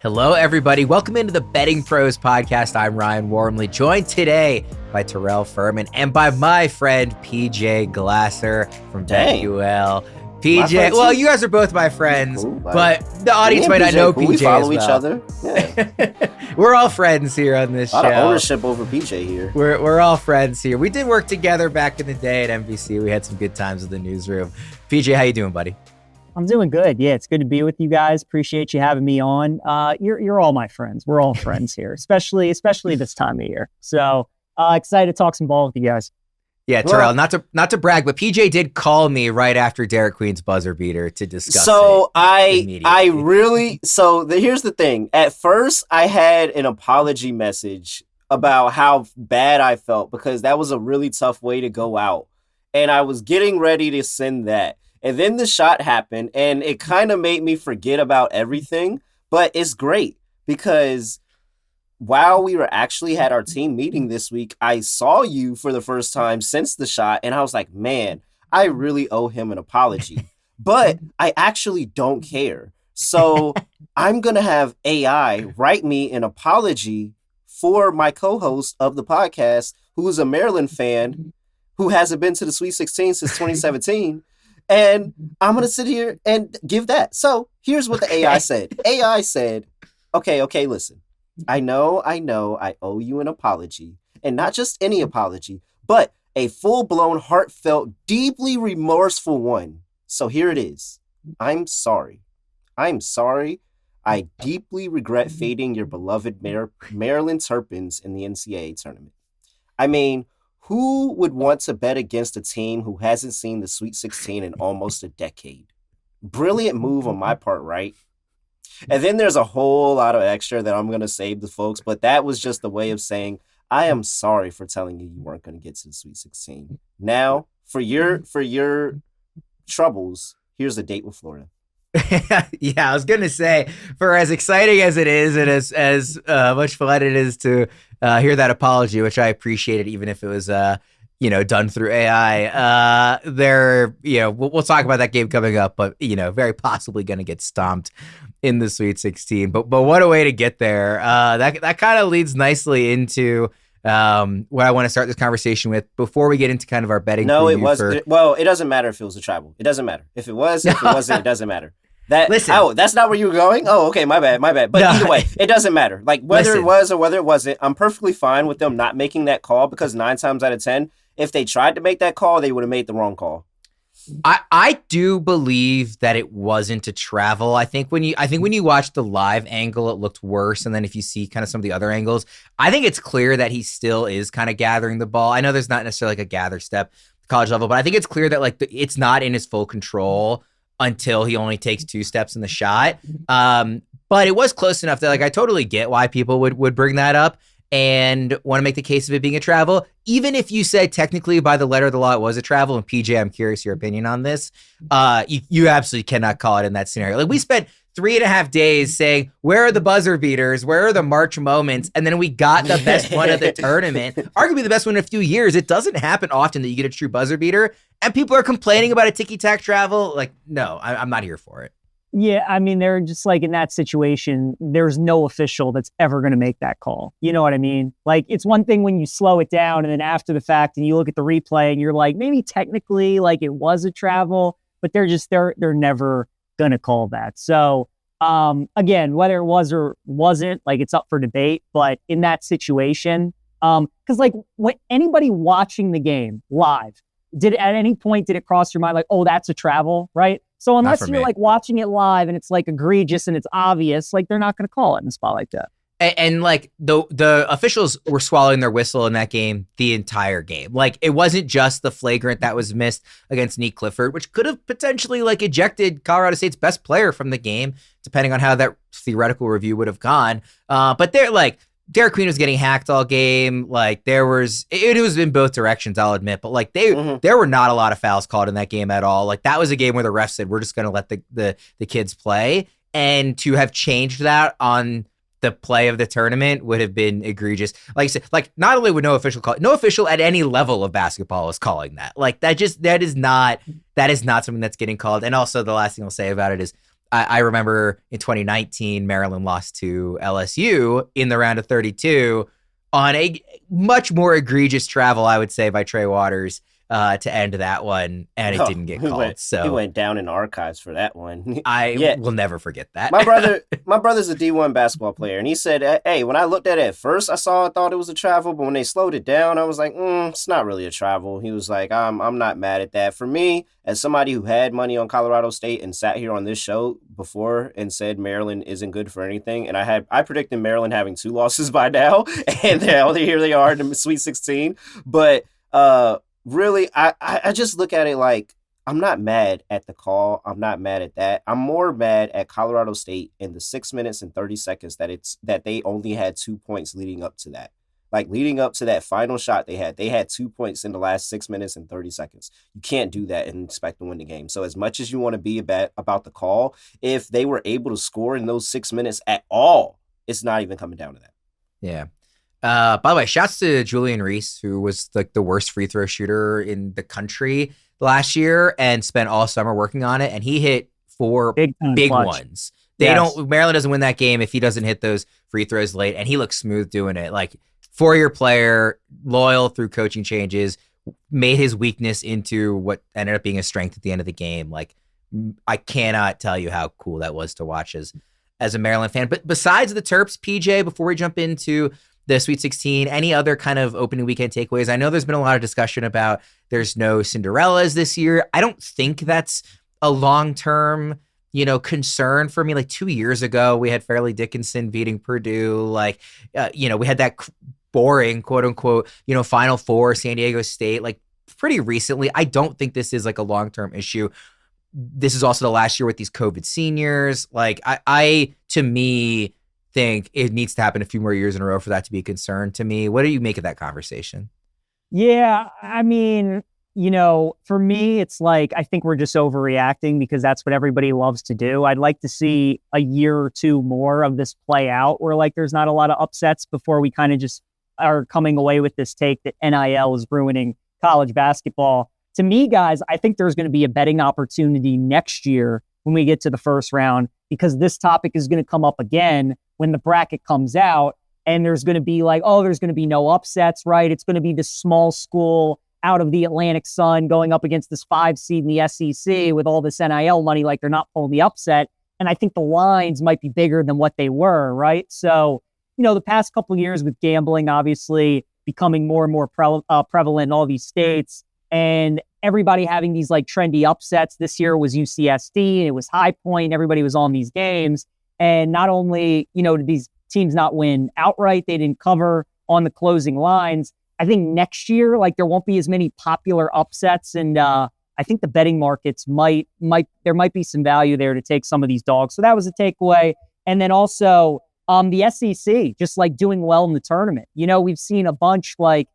Hello, everybody. Welcome into the Betting Pros podcast. I'm Ryan Wormeli, joined today by Terrell Furman and by my friend PJ Glasser from BetQL. PJ, well, you guys are both my friends, cool, but the audience might not know PJ. We follow each other. Yeah. We're all friends here on this show. A lot of ownership over PJ here. We're all friends here. We did work together back in the day at NBC. We had some good times in the newsroom. PJ, how you doing, buddy? I'm doing good. Yeah, it's good to be with you guys. Appreciate you having me on. You're all my friends. We're all friends here, especially this time of year. So excited to talk some ball with you guys. Yeah, Terrell, not to brag, but PJ did call me right after Derek Queen's buzzer beater to discuss so here's the thing. At first, I had an apology message about how bad I felt because that was a really tough way to go out. And I was getting ready to send that. And then the shot happened, and it kind of made me forget about everything. But it's great because while we were actually had our team meeting this week, I saw you for the first time since the shot, and I was like, man, I really owe him an apology. But I actually don't care. So I'm going to have AI write me an apology for my co-host of the podcast, who is a Maryland fan who hasn't been to the Sweet 16 since 2017. And I'm going to sit here and give that. So here's what the AI said. AI said, okay, listen. I know I owe you an apology. And not just any apology, but a full-blown, heartfelt, deeply remorseful one. So here it is. I'm sorry. I deeply regret fading your beloved Maryland Terrapins in the NCAA tournament. I mean, who would want to bet against a team who hasn't seen the Sweet 16 in almost a decade? Brilliant move on my part, right? And then there's a whole lot of extra that I'm going to save the folks, but that was just a way of saying, I am sorry for telling you weren't going to get to the Sweet 16. Now, for your troubles, here's a date with Florida. Yeah, I was going to say, for as exciting as it is and as much fun it is to hear that apology, which I appreciated, even if it was, done through AI, we'll talk about that game coming up, but, very possibly going to get stomped in the Sweet 16. But what a way to get there. That kind of leads nicely into what I want to start this conversation with before we get into kind of our betting. No, it wasn't. Well, it doesn't matter if it was a travel. It doesn't matter. If it wasn't, it doesn't matter. That's not where you were going? Oh, okay, my bad. But either way, it doesn't matter. Like, whether it was or whether it wasn't, I'm perfectly fine with them not making that call because 9 times out of 10, if they tried to make that call, they would have made the wrong call. I do believe that it wasn't a travel. I think when you watch the live angle, it looked worse. And then if you see kind of some of the other angles, I think it's clear that he still is kind of gathering the ball. I know there's not necessarily like a gather step college level, but I think it's clear that it's not in his full control until he only takes 2 steps in the shot. But it was close enough that I totally get why people would bring that up and want to make the case of it being a travel. Even if you said technically by the letter of the law it was a travel, and PJ, I'm curious your opinion on this, you absolutely cannot call it in that scenario. We spent 3.5 days saying, where are the buzzer beaters? Where are the March moments? And then we got the best one of the tournament, arguably the best one in a few years. It doesn't happen often that you get a true buzzer beater, and people are complaining about a ticky-tack travel. No, I'm not here for it. Yeah, I mean, they're just in that situation, there's no official that's ever going to make that call. You know what I mean? It's one thing when you slow it down and then after the fact and you look at the replay and you're like, maybe technically it was a travel, but they're never going to call that. So again, whether it was or wasn't, it's up for debate. But in that situation, because when anybody watching the game live, at any point did it cross your mind oh, that's a travel, right? So unless you're watching it live and it's egregious and it's obvious, they're not going to call it in a spot like that. And the officials were swallowing their whistle in that game the entire game. It wasn't just the flagrant that was missed against Nick Clifford, which could have potentially ejected Colorado State's best player from the game, depending on how that theoretical review would have gone. But they're Derek Queen was getting hacked all game. It was in both directions, I'll admit, but there were not a lot of fouls called in that game at all. That was a game where the ref said, we're just going to let the kids play. And to have changed that on the play of the tournament would have been egregious. Like you said, not only would no official at any level of basketball is calling that. That is not something that's getting called. And also the last thing I'll say about it is, I remember in 2019, Maryland lost to LSU in the round of 32 on a much more egregious travel, I would say, by Trey Waters to end that one, and it didn't get called. He went down in the archives for that one. I will never forget that. My brother's a D1 basketball player, and he said, "Hey, when I looked at it at first, I thought it was a travel, but when they slowed it down, I was like, it's not really a travel." He was like, "I'm not mad at that." For me, as somebody who had money on Colorado State and sat here on this show before and said Maryland isn't good for anything, and I predicted Maryland having 2 losses by now, and here they are in the Sweet 16. But really, I just look at it like, I'm not mad at the call. I'm not mad at that. I'm more mad at Colorado State in the 6 minutes and 30 seconds that they only had 2 points leading up to that. Like, leading up to that final shot they had 2 points in the last 6 minutes and 30 seconds. You can't do that and expect to win the game. So as much as you want to be about the call, if they were able to score in those 6 minutes at all, it's not even coming down to that. Yeah. By the way, shouts to Julian Reese, who was like the worst free throw shooter in the country last year and spent all summer working on it. And he hit 4 big ones. Maryland doesn't win that game if he doesn't hit those free throws late. And he looks smooth doing it. Like, 4-year player, loyal through coaching changes, made his weakness into what ended up being a strength at the end of the game. Like, I cannot tell you how cool that was to watch as a Maryland fan. But besides the Terps, PJ, before we jump into the Sweet 16, any other kind of opening weekend takeaways? I know there's been a lot of discussion about there's no Cinderellas this year. I don't think that's a long-term, concern for me. Like 2 years ago, we had Fairleigh Dickinson beating Purdue. Like, we had that boring, quote unquote, Final Four, San Diego State. Like, pretty recently, I don't think this is like a long-term issue. This is also the last year with these COVID seniors. Like, I to me, think it needs to happen a few more years in a row for that to be a concern to me. What do you make of that conversation? Yeah, I mean, for me, it's like, I think we're just overreacting because that's what everybody loves to do. I'd like to see a year or two more of this play out where like there's not a lot of upsets before we kind of just are coming away with this take that NIL is ruining college basketball. To me, guys, I think there's going to be a betting opportunity next year when we get to the first round, because this topic is going to come up again when the bracket comes out, and there's going to be like, there's going to be no upsets, right? It's going to be this small school out of the Atlantic Sun going up against this 5 seed in the SEC with all this NIL money, like they're not pulling the upset. And I think the lines might be bigger than what they were, right? So, the past couple of years with gambling, obviously becoming more and more prevalent in all these states, and everybody having these like trendy upsets. This year was UCSD, and it was High Point. Everybody was on these games. And not only, did these teams not win outright, they didn't cover on the closing lines. I think next year, like, there won't be as many popular upsets. And I think the betting markets there might be some value there to take some of these dogs. So that was a takeaway. And then also the SEC, just like doing well in the tournament. We've seen a bunch like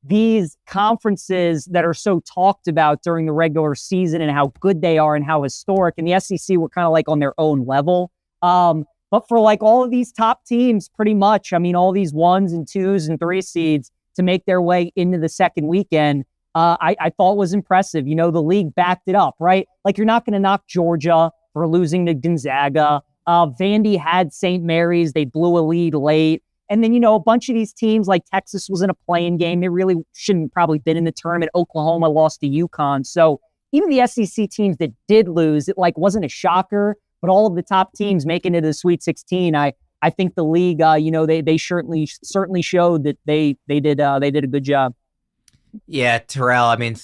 these conferences that are so talked about during the regular season and how good they are and how historic. And the SEC were kind of like on their own level. But for like all of these top teams, pretty much, I mean, all these 1s and 2s and 3 seeds to make their way into the second weekend, I thought was impressive. The league backed it up, right? Like, you're not going to knock Georgia for losing to Gonzaga. Vandy had St. Mary's. They blew a lead late. And then, a bunch of these teams like Texas was in a play-in game. They really shouldn't probably been in the tournament. Oklahoma lost to UConn. So even the SEC teams that did lose, it like wasn't a shocker. But all of the top teams making it to the Sweet 16, I think the league, they certainly showed that they did a good job. Yeah, Terrell. I mean,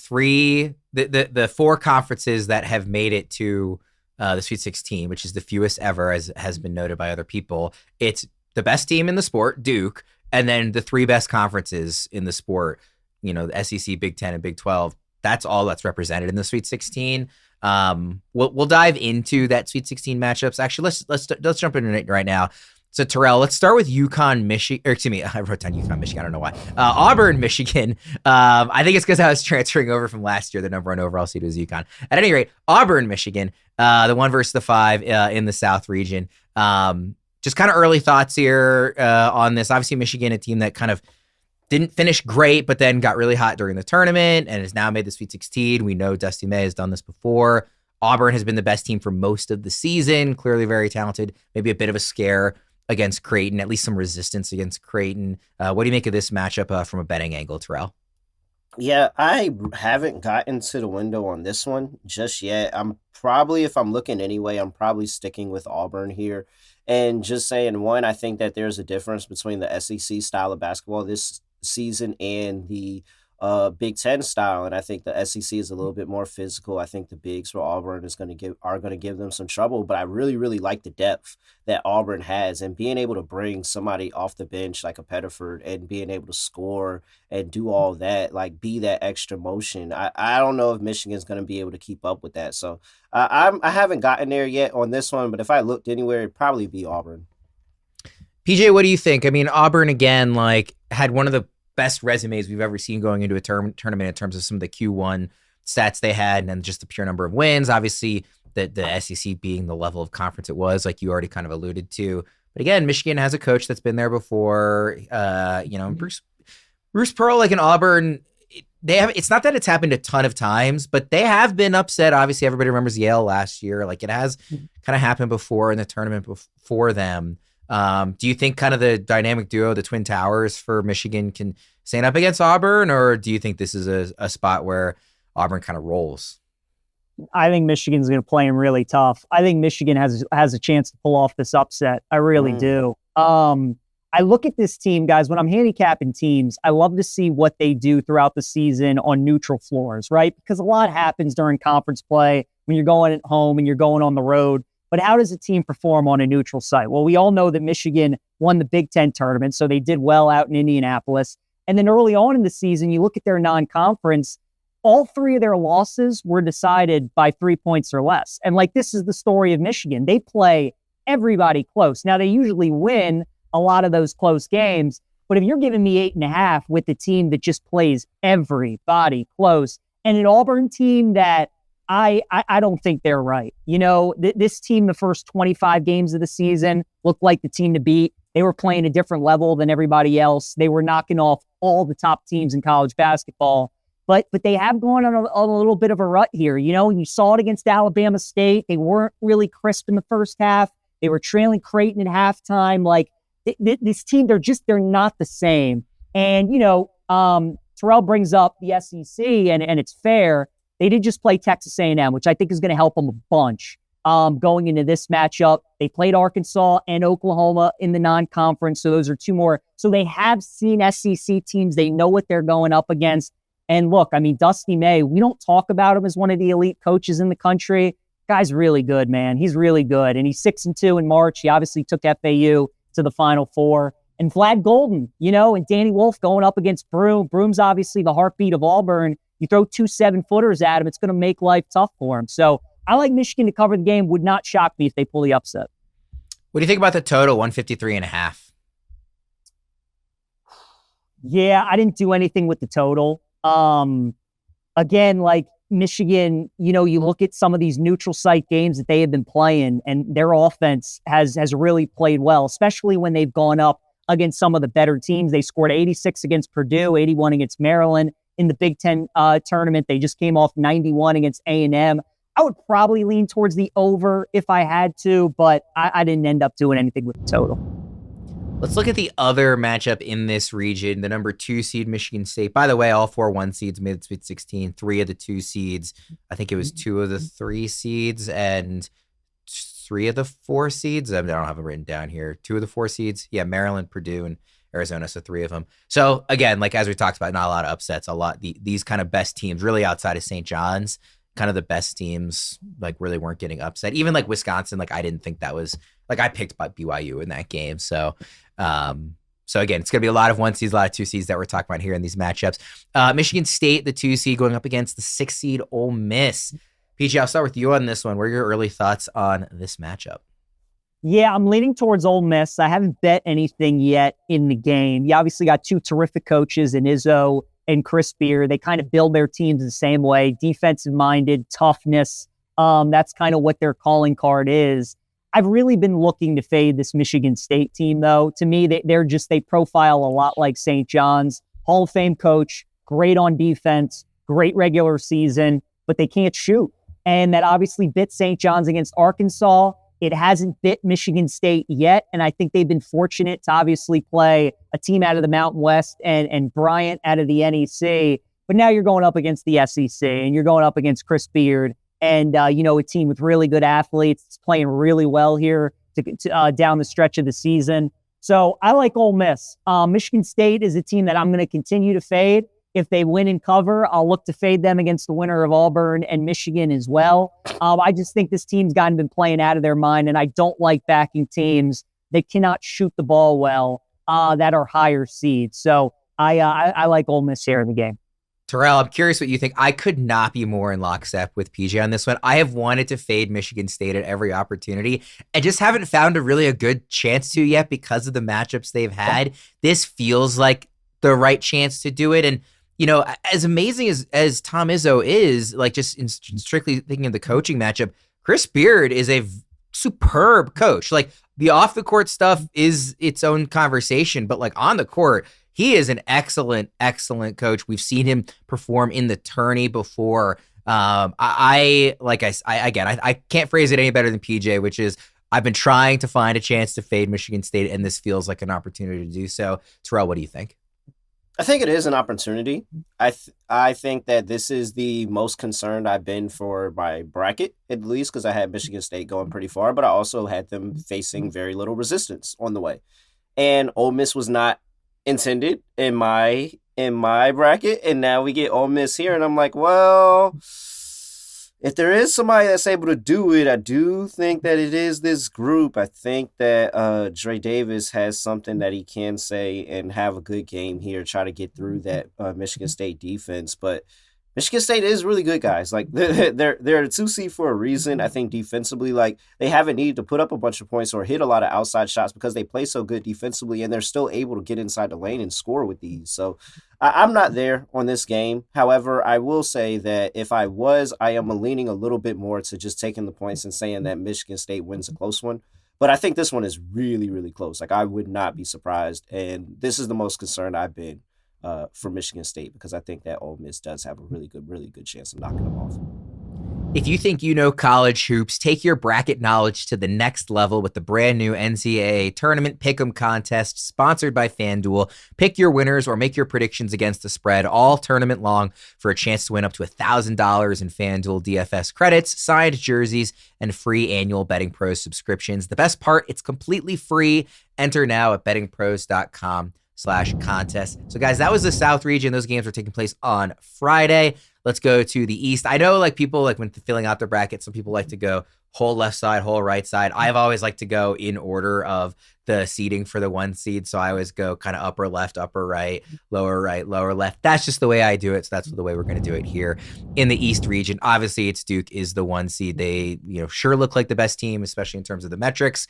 the 4 conferences that have made it to the Sweet 16, which is the fewest ever, as has been noted by other people. It's the best team in the sport, Duke, and then the 3 best conferences in the sport, the SEC, Big 10, and Big 12. That's all that's represented in the Sweet 16. We'll dive into that Sweet 16 matchups. Actually, let's jump into it right now. So Terrell, let's start with UConn, Michigan. Or excuse me, I wrote down UConn, Michigan. I don't know why. Auburn, Michigan. I think it's because I was transferring over from last year. The number 1 overall seed was UConn. At any rate, Auburn, Michigan. The 1 versus the 5 in the South region. Just kind of early thoughts here on this. Obviously, Michigan, a team that kind of didn't finish great, but then got really hot during the tournament and has now made the Sweet 16. We know Dusty May has done this before. Auburn has been the best team for most of the season, clearly very talented, maybe a bit of a scare against Creighton, at least some resistance against Creighton. What do you make of this matchup from a betting angle, Terrell? Yeah, I haven't gotten to the window on this one just yet. I'm probably, if I'm looking anyway, I'm probably sticking with Auburn here. And just saying, one, I think that there's a difference between the SEC style of basketball this season and the Big Ten style. And I think the SEC is a little bit more physical. I think the bigs for Auburn are going to give them some trouble. But I really, really like the depth that Auburn has, and being able to bring somebody off the bench like a Pettiford and being able to score and do all that, like be that extra motion. I don't know if Michigan's going to be able to keep up with that. So I haven't gotten there yet on this one, but if I looked anywhere, it'd probably be Auburn. PJ, what do you think? I mean, Auburn, again, like had one of the best resumes we've ever seen going into a tournament in terms of some of the Q1 stats they had and then just the pure number of wins. Obviously, the SEC being the level of conference it was, like you already kind of alluded to. But again, Michigan has a coach that's been there before. Bruce Pearl, like in Auburn, it's not that it's happened a ton of times, but they have been upset. Obviously, everybody remembers Yale last year. Like it has kind of happened before in the tournament before them. Do you think kind of the dynamic duo, the Twin Towers for Michigan, can stand up against Auburn, or do you think this is a spot where Auburn kind of rolls? I think Michigan's going to play him really tough. I think Michigan has a chance to pull off this upset. I really do. I look at this team, guys, when I'm handicapping teams, I love to see what they do throughout the season on neutral floors, right? Because a lot happens during conference play when you're going at home and you're going on the road. But how does a team perform on a neutral site? Well, we all know that Michigan won the Big Ten tournament, so they did well out in Indianapolis. And then early on in the season, you look at their non-conference, all three of their losses were decided by 3 points or less. And like, this is the story of Michigan. They play everybody close. Now, they usually win a lot of those close games, but if you're giving me 8.5 with the team that just plays everybody close and an Auburn team that I don't think they're right. You know, this team, the first 25 games of the season looked like the team to beat. They were playing a different level than everybody else. They were knocking off all the top teams in college basketball. But they have gone on a little bit of a rut here. You know, you saw it against Alabama State. They weren't really crisp in the first half. They were trailing Creighton at halftime. Like this team, they're not the same. And, you know, Terrell brings up the SEC and it's fair. They did just play Texas A&M, which I think is going to help them a bunch going into this matchup. They played Arkansas and Oklahoma in the non-conference. So those are two more. So they have seen SEC teams. They know what they're going up against. And look, I mean, Dusty May, we don't talk about him as one of the elite coaches in the country. Guy's really good, man. He's really good. And he's 6-2 in March. He obviously took FAU to the Final Four. And Vlad Golden, you know, and Danny Wolf going up against Broome. Broome's obviously the heartbeat of Auburn. You throw 2 7-footers at him, it's going to make life tough for him. So I like Michigan to cover the game. Would not shock me if they pull the upset. What do you think about the total, 153.5? Yeah, I didn't do anything with the total. Again, like Michigan, you know, you look at some of these neutral site games that they have been playing and their offense has really played well, especially when they've gone up against some of the better teams. They scored 86 against Purdue, 81 against Maryland in the Big Ten tournament. They just came off 91 against A&M. I would probably lean towards the over if I had to, but I didn't end up doing anything with the total. Let's look at the other matchup in this region, the number 2 seed Michigan State. By the way, all 4 1 seeds made the Sweet 16, 3 of the 2 seeds. I think it was 2 of the 3 seeds and 3 of the 4 seeds. I don't have it written down here. 2 of the 4 seeds. Yeah, Maryland, Purdue, and Arizona, so 3 of them. So again, like as we talked about, not a lot of upsets, these kind of best teams really outside of St. John's, kind of the best teams like really weren't getting upset. Even like Wisconsin, like I didn't think that was like I picked BYU in that game. So again, it's going to be a lot of 1 seeds, a lot of 2 seeds that we're talking about here in these matchups. Michigan State, the 2 seed going up against the 6 seed Ole Miss. PG, I'll start with you on this one. What are your early thoughts on this matchup? Yeah, I'm leaning towards Ole Miss. I haven't bet anything yet in the game. You obviously got 2 terrific coaches in Izzo and Chris Beard. They kind of build their teams the same way, defensive-minded, toughness. That's kind of what their calling card is. I've really been looking to fade this Michigan State team, though. To me, they profile a lot like St. John's. Hall of Fame coach, great on defense, great regular season, but they can't shoot. and that obviously bit St. John's against Arkansas. It hasn't bit Michigan State yet, and I think they've been fortunate to obviously play a team out of the Mountain West and Bryant out of the NEC. But now you're going up against the SEC, and you're going up against Chris Beard, and a team with really good athletes playing really well here to down the stretch of the season. So I like Ole Miss. Michigan State is a team that I'm going to continue to fade. If they win and cover, I'll look to fade them against the winner of Auburn and Michigan as well. I just think this team's been playing out of their mind, and I don't like backing teams that cannot shoot the ball well, that are higher seeds. So I like Ole Miss here in the game. Terrell, I'm curious what you think. I could not be more in lockstep with PJ on this one. I have wanted to fade Michigan State at every opportunity and just haven't found a good chance to yet because of the matchups they've had. This feels like the right chance to do it. And as amazing as Tom Izzo is, like just in strictly thinking of the coaching matchup, Chris Beard is a superb coach. Like the off the court stuff is its own conversation, but like on the court, he is an excellent, excellent coach. We've seen him perform in the tourney before. I can't phrase it any better than PJ, which is I've been trying to find a chance to fade Michigan State, and this feels like an opportunity to do so. Terrell, what do you think? I think it is an opportunity. I think that this is the most concerned I've been for my bracket, at least because I had Michigan State going pretty far, but I also had them facing very little resistance on the way. And Ole Miss was not intended in my bracket, and now we get Ole Miss here, and I'm like, well, if there is somebody that's able to do it, I do think that it is this group. I think that Dre Davis has something that he can say and have a good game here, try to get through that Michigan State defense. But Michigan State is really good, guys. Like they're a 2 seed for a reason. I think defensively, like they haven't needed to put up a bunch of points or hit a lot of outside shots because they play so good defensively, and they're still able to get inside the lane and score with these. So I'm not there on this game. However, I will say that if I was, I am leaning a little bit more to just taking the points and saying that Michigan State wins a close one. But I think this one is really, really close. Like I would not be surprised, and this is the most concerned I've been for Michigan State because I think that Ole Miss does have a really good chance of knocking them off. If you think you know college hoops, take your bracket knowledge to the next level with the brand new NCAA Tournament Pick'em contest sponsored by FanDuel. Pick your winners or make your predictions against the spread all tournament long for a chance to win up to $1,000 in FanDuel DFS credits, signed jerseys, and free annual BettingPros subscriptions. The best part, it's completely free. Enter now at bettingpros.com/contest. So guys, that was the South region. Those games were taking place on Friday. Let's go to the East. I know like people like when filling out their bracket, some people like to go whole left side, whole right side. I've always liked to go in order of the seeding for the 1 seed. So I always go kind of upper left, upper right, lower left. That's just the way I do it. So that's the way we're going to do it here in the East region. Obviously, it's Duke is the 1 seed. They sure look like the best team, especially in terms of the metrics.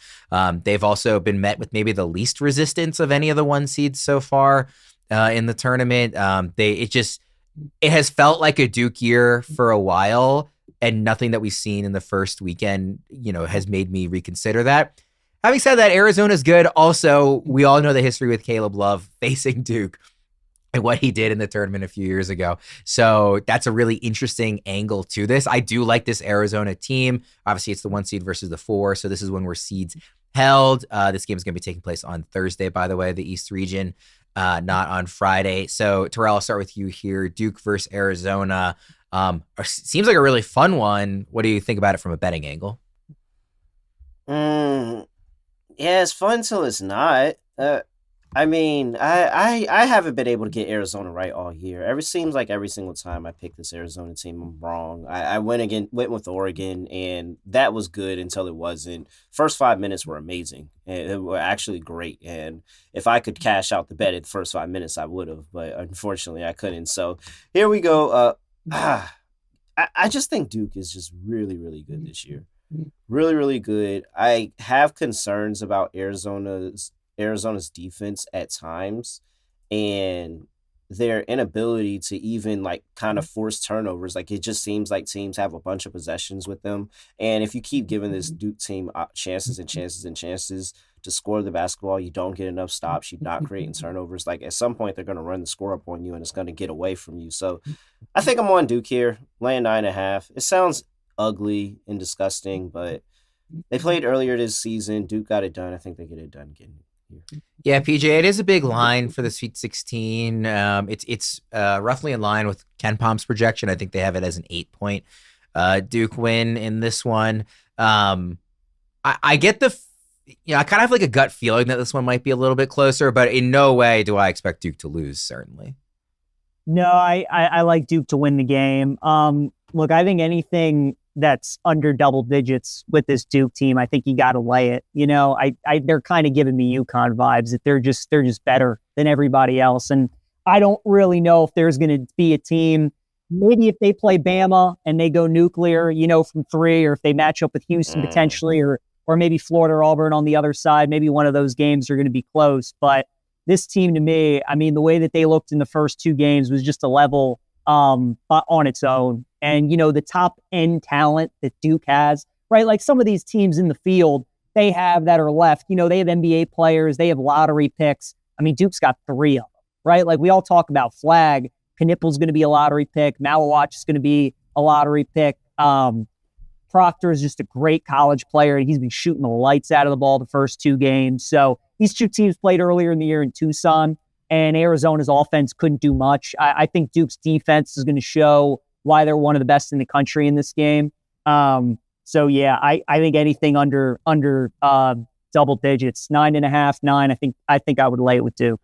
They've also been met with maybe the least resistance of any of the 1 seeds so far in the tournament. It has felt like a Duke year for a while, and nothing that we've seen in the first weekend, has made me reconsider that. Having said that, Arizona's good. Also, we all know the history with Caleb Love facing Duke and what he did in the tournament a few years ago. So that's a really interesting angle to this. I do like this Arizona team. Obviously, it's the 1 seed versus the 4. So this is when we're seeds held. This game is going to be taking place on Thursday, by the way, the East region. Not on Friday. So, Terrell, I'll start with you here. Duke versus Arizona. Seems like a really fun one. What do you think about it from a betting angle? Yeah, it's fun till it's not. I haven't been able to get Arizona right all year. It seems like every single time I pick this Arizona team, I'm wrong. I went with Oregon, and that was good until it wasn't. First 5 minutes were amazing. And they were actually great. And if I could cash out the bet at the first 5 minutes, I would have. But unfortunately, I couldn't. So here we go. I just think Duke is just really, really good this year. Really, really good. I have concerns about Arizona's defense at times and their inability to even like kind of force turnovers. Like it just seems like teams have a bunch of possessions with them. And if you keep giving this Duke team chances and chances and chances to score the basketball, you don't get enough stops. You're not creating turnovers. Like at some point they're going to run the score up on you and it's going to get away from you. So I think I'm on Duke here, laying 9.5. It sounds ugly and disgusting, but they played earlier this season. Duke got it done. I think they get it done again here. Yeah, PJ, it is a big line for the Sweet 16. It's roughly in line with Ken Palm's projection. I think they have it as an 8-point Duke win in this one. I get I kind of have like a gut feeling that this one might be a little bit closer, but in no way do I expect Duke to lose, certainly. No, I like Duke to win the game. Look, I think anything that's under double digits with this Duke team, I think you got to lay it. They're kind of giving me UConn vibes that they're just better than everybody else. And I don't really know if there's going to be a team, maybe if they play Bama and they go nuclear, from 3, or if they match up with Houston potentially, or maybe Florida or Auburn on the other side, maybe one of those games are going to be close. But this team, to me, I mean, the way that they looked in the first 2 games was just a level on its own. And, the top end talent that Duke has, right? Like some of these teams in the field they have that are left, they have NBA players, they have lottery picks. I mean, Duke's got 3 of them, right? Like we all talk about Flag. Knippel's going to be a lottery pick. Malawach is going to be a lottery pick. Proctor is just a great college player, and he's been shooting the lights out of the ball the first 2 games. So these 2 teams played earlier in the year in Tucson, and Arizona's offense couldn't do much. I think Duke's defense is going to show why they're one of the best in the country in this game. So yeah, I think anything under double digits, 9.5, 9. I think I would lay it with Duke.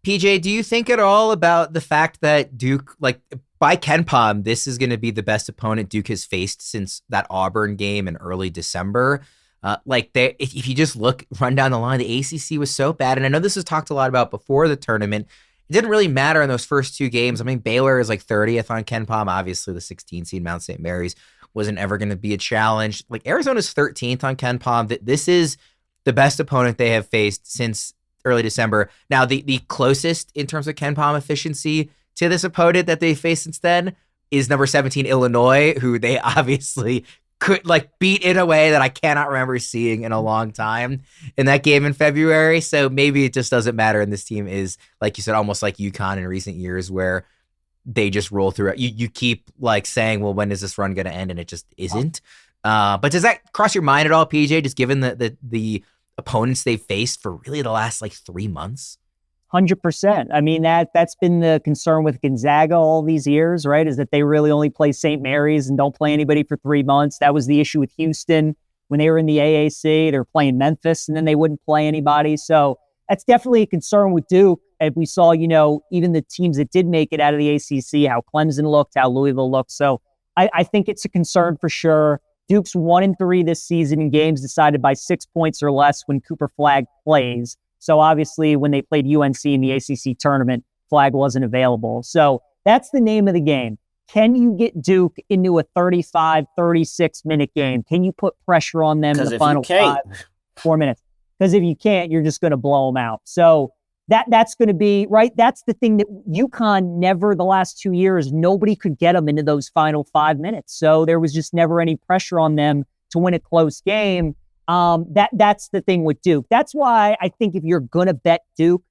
PJ, do you think at all about the fact that Duke, like by Ken Palm, this is going to be the best opponent Duke has faced since that Auburn game in early December? If you just run down the line, the ACC was so bad. And I know this was talked a lot about before the tournament. It didn't really matter in those first 2 games. I mean, Baylor is like 30th on Ken Palm. Obviously, the 16 seed Mount St. Mary's wasn't ever going to be a challenge. Like Arizona's 13th on Ken Palm. This is the best opponent they have faced since early December. Now, the closest in terms of Ken Palm efficiency to this opponent that they faced since then is number 17 Illinois, who they obviously could beat in a way that I cannot remember seeing in a long time in that game in February. So maybe it just doesn't matter. And this team is, like you said, almost like UConn in recent years, where they just roll through it. You keep saying, well, when is this run going to end? And it just isn't. But does that cross your mind at all, PJ, just given the opponents they've faced for really the last 3 months? 100%. I mean, that's been the concern with Gonzaga all these years, right? Is that they really only play St. Mary's and don't play anybody for 3 months. That was the issue with Houston when they were in the AAC. They were playing Memphis and then they wouldn't play anybody. So that's definitely a concern with Duke. And we saw, even the teams that did make it out of the ACC, how Clemson looked, how Louisville looked. So I think it's a concern for sure. Duke's 1-3 this season in games decided by 6 points or less when Cooper Flag plays. So obviously when they played UNC in the ACC tournament, Flag wasn't available. So that's the name of the game. Can you get Duke into a 35, 36-minute game? Can you put pressure on them in the final 4 minutes? Because if you can't, you're just going to blow them out. So that's going to be, right? That's the thing that UConn never, the last 2 years, nobody could get them into those final 5 minutes. So there was just never any pressure on them to win a close game. That's the thing with Duke. That's why I think if you're going to bet Duke,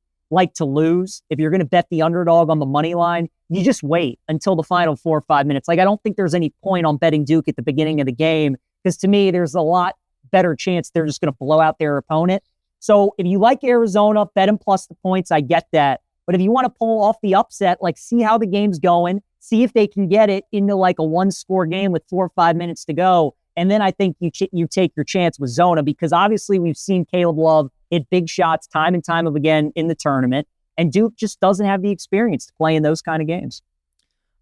to lose, if you're going to bet the underdog on the money line, you just wait until the final 4 or 5 minutes. I don't think there's any point on betting Duke at the beginning of the game, because to me, there's a lot better chance they're just going to blow out their opponent. So if you like Arizona, bet them plus the points. I get that. But if you want to pull off the upset, see how the game's going, see if they can get it into a 1-score game with 4 or 5 minutes to go. And then I think you take your chance with Zona, because obviously we've seen Caleb Love hit big shots time and time again in the tournament, and Duke just doesn't have the experience to play in those kind of games.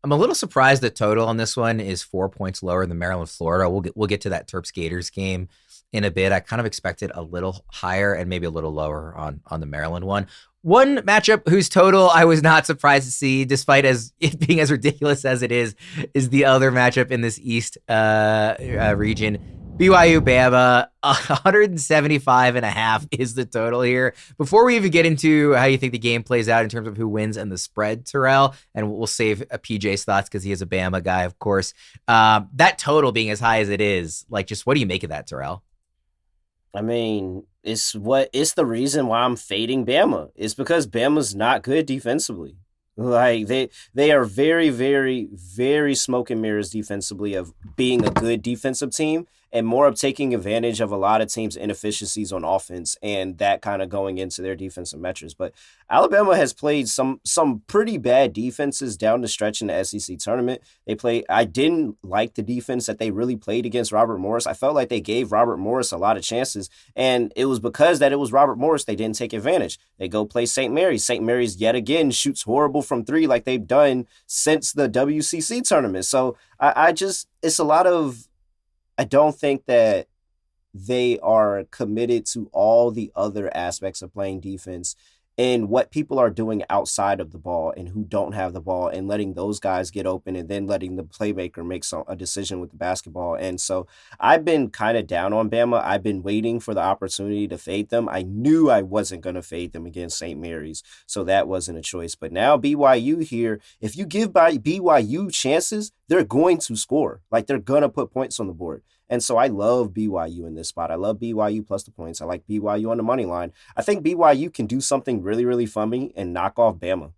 I'm a little surprised the total on this one is 4 points lower than Maryland, Florida. We'll get to that Terps Gators game in a bit. I kind of expected a little higher and maybe a little lower on the Maryland one. One matchup whose total I was not surprised to see, despite it being as ridiculous as it is the other matchup in this East region. BYU Bama, 175.5 is the total here. Before we even get into how you think the game plays out in terms of who wins and the spread, Terrell, and we'll save PJ's thoughts because he is a Bama guy, of course. That total being as high as it is, just what do you make of that, Terrell? I mean, it's the reason why I'm fading Bama. It's because Bama's not good defensively. Like they are very, very, very smoke and mirrors defensively of being a good defensive team and more of taking advantage of a lot of teams' inefficiencies on offense and that kind of going into their defensive metrics. But Alabama has played some pretty bad defenses down the stretch in the SEC tournament. I didn't like the defense that they really played against Robert Morris. I felt like they gave Robert Morris a lot of chances, and it was because that it was Robert Morris they didn't take advantage. They go play St. Mary's. St. Mary's yet again shoots horrible from three like they've done since the WCC tournament. So it's a lot of, I don't think that they are committed to all the other aspects of playing defense and what people are doing outside of the ball and who don't have the ball and letting those guys get open and then letting the playmaker make a decision with the basketball. And so I've been kind of down on Bama. I've been waiting for the opportunity to fade them. I knew I wasn't going to fade them against St. Mary's, so that wasn't a choice. But now BYU here, if you give BYU chances, they're going to score. Like, they're going to put points on the board. And so I love BYU in this spot. I love BYU plus the points. I like BYU on the money line. I think BYU can do something really, really funny and knock off Bama.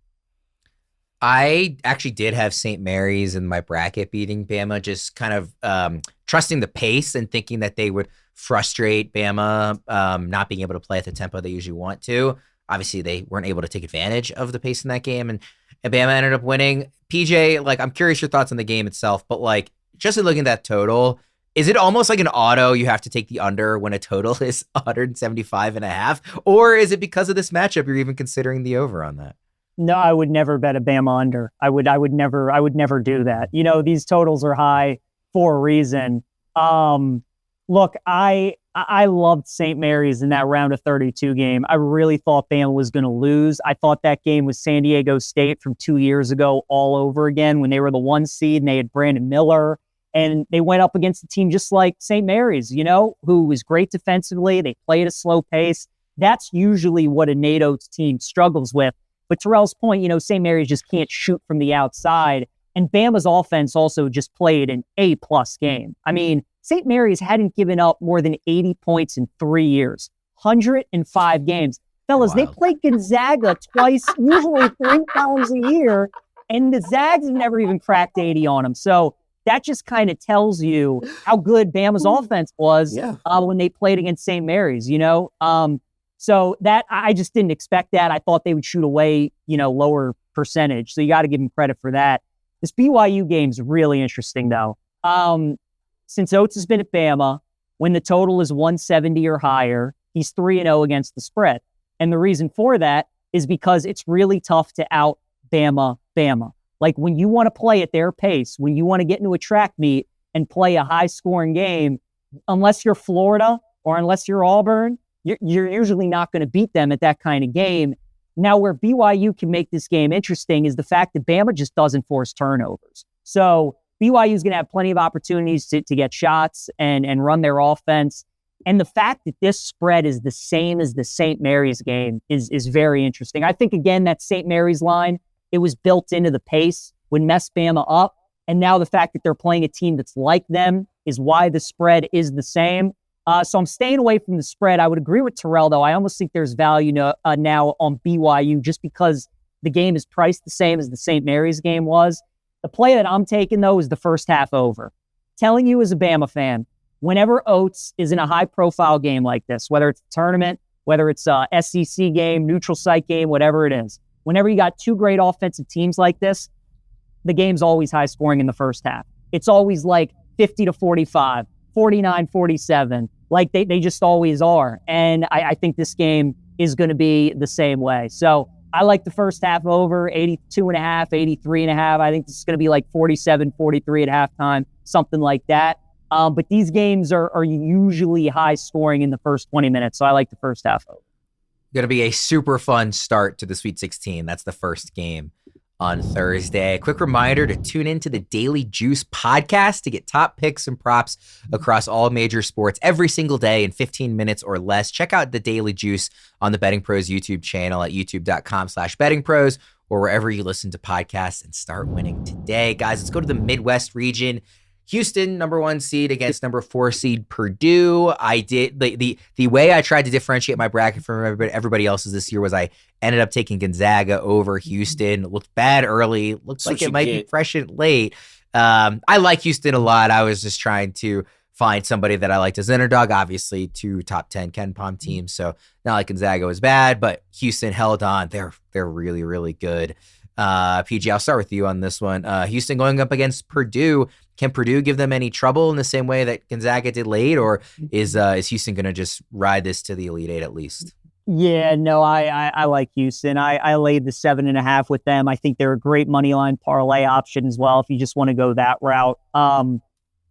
I actually did have St. Mary's in my bracket beating Bama, just kind of trusting the pace and thinking that they would frustrate Bama, not being able to play at the tempo they usually want to. Obviously, they weren't able to take advantage of the pace in that game, and Bama ended up winning. PJ, like, I'm curious your thoughts on the game itself, but like, just in looking at that total, is it almost like an auto you have to take the under when a total is 175.5? Or is it because of this matchup you're even considering the over on that? No, I would never bet a Bama under. I would never do that. You know, these totals are high for a reason. Look, I loved St. Mary's in that round of 32 game. I really thought Bama was going to lose. I thought that game was San Diego State from 2 years ago all over again when they were the 1 seed and they had Brandon Miller. And they went up against a team just like St. Mary's, you know, who was great defensively. They play at a slow pace. That's usually what a NATO team struggles with. But Terrell's point, you know, St. Mary's just can't shoot from the outside. And Bama's offense also just played an A-plus game. I mean, St. Mary's hadn't given up more than 80 points in 3 years, 105 games. Fellas, They played Gonzaga twice, usually 3 times a year, and the Zags have never even cracked 80 on them. So that just kind of tells you how good Bama's offense was when they played against St. Mary's, you know? So that I just didn't expect that. I thought they would shoot away, you know, lower percentage. So you got to give them credit for that. This BYU game's really interesting, though. Since Oates has been at Bama, when the total is 170 or higher, he's 3-0 against the spread. And the reason for that is because it's really tough to out Bama. Like, when you want to play at their pace, when you want to get into a track meet and play a high-scoring game, unless you're Florida or unless you're Auburn, you're usually not going to beat them at that kind of game. Now, where BYU can make this game interesting is the fact that Bama just doesn't force turnovers. So BYU is going to have plenty of opportunities to get shots and run their offense. And the fact that this spread is the same as the St. Mary's game is very interesting. I think, again, that St. Mary's line, it was built into the pace, would mess Bama up. And now the fact that they're playing a team that's like them is why the spread is the same. So I'm staying away from the spread. I would agree with Terrell, though. I almost think there's value now on BYU just because the game is priced the same as the St. Mary's game was. The play that I'm taking, though, is the first half over. Telling you as a Bama fan, whenever Oates is in a high-profile game like this, whether it's a tournament, whether it's a SEC game, neutral site game, whatever it is, whenever you got two great offensive teams like this, the game's always high scoring in the first half. It's always like 50-45, 49-47. Like they just always are. And I think this game is going to be the same way. So I like the first half over, 82.5, 83.5. I think this is going to be like 47-43 at halftime, something like that. But these games are usually high scoring in the first 20 minutes. So I like the first half over. Going to be a super fun start to the Sweet 16. That's the first game on Thursday. A quick reminder to tune into the Daily Juice podcast to get top picks and props across all major sports every single day in 15 minutes or less. Check out the Daily Juice on the BettingPros YouTube channel at youtube.com/BettingPros or wherever you listen to podcasts and start winning today. Guys, let's go to the Midwest region. Houston, number 1 seed against number 4 seed Purdue. I did the way I tried to differentiate my bracket from everybody else's this year was I ended up taking Gonzaga over Houston. It looked bad early. Looked like it might be fresh and late. I like Houston a lot. I was just trying to find somebody that I liked as an underdog. Obviously, 2 top 10 Ken Pom teams, so not like Gonzaga was bad, but Houston held on. They're really, really good. PG, I'll start with you on this one. Houston going up against Purdue. Can Purdue give them any trouble in the same way that Gonzaga did late, or is Houston going to just ride this to the Elite Eight at least? Yeah, no, I like Houston. I laid the 7.5 with them. I think they're a great money line parlay option as well if you just want to go that route.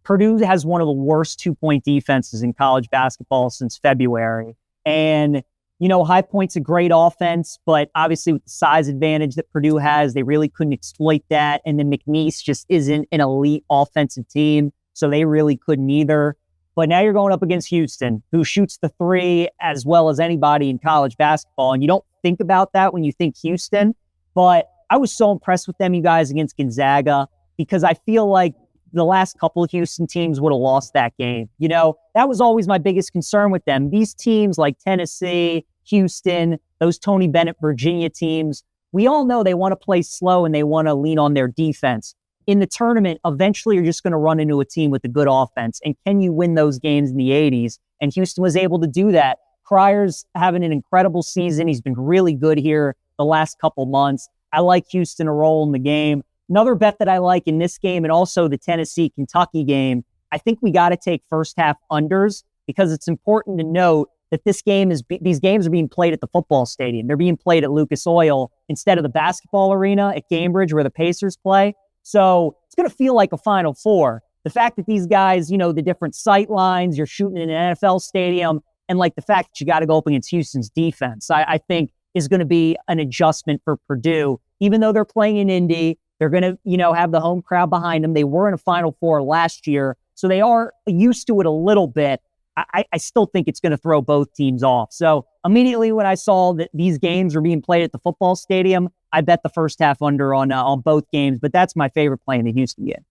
Purdue has one of the worst 2-point defenses in college basketball since February. And, High Point's a great offense, but obviously with the size advantage that Purdue has, they really couldn't exploit that. And then McNeese just isn't an elite offensive team, so they really couldn't either. But now you're going up against Houston, who shoots the 3 as well as anybody in college basketball. And you don't think about that when you think Houston. But I was so impressed with them, you guys, against Gonzaga, because I feel like the last couple of Houston teams would have lost that game. That was always my biggest concern with them. These teams like Tennessee, Houston, those Tony Bennett, Virginia teams, we all know they want to play slow and they want to lean on their defense. In the tournament, eventually you're just going to run into a team with a good offense. And can you win those games in the 80s? And Houston was able to do that. Crier's having an incredible season. He's been really good here the last couple months. I like Houston to roll in the game. Another bet that I like in this game and also the Tennessee-Kentucky game, I think we got to take first half unders because it's important to note that these games are being played at the football stadium. They're being played at Lucas Oil instead of the basketball arena at Cambridge where the Pacers play. So it's going to feel like a Final Four. The fact that these guys, the different sight lines, you're shooting in an NFL stadium, and like the fact that you got to go up against Houston's defense, I think is going to be an adjustment for Purdue. Even though they're playing in Indy, they're going to, have the home crowd behind them. They were in a Final Four last year, so they are used to it a little bit. I still think it's going to throw both teams off. So immediately when I saw that these games were being played at the football stadium, I bet the first half under on both games. But that's my favorite play in the Houston game.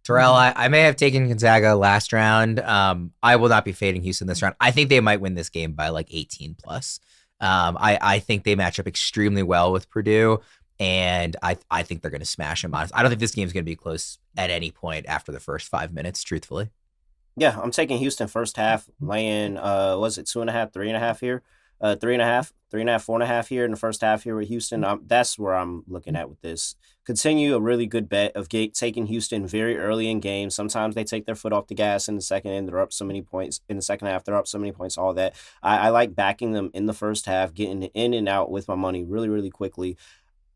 Terrell, I may have taken Gonzaga last round. I will not be fading Houston this round. I think they might win this game by like 18 plus. I think they match up extremely well with Purdue. And I think they're going to smash them. I don't think this game's going to be close at any point after the first 5 minutes, truthfully. Yeah, I'm taking Houston first half, laying, was it 2.5, 3.5 here? 3.5, 4.5 here in the first half here with Houston. That's where I'm looking at with this. Continue a really good bet of taking Houston very early in games. Sometimes they take their foot off the gas in the second end. They're up so many points. In the second half, they're up so many points, all that. I like backing them in the first half, getting in and out with my money really, really quickly.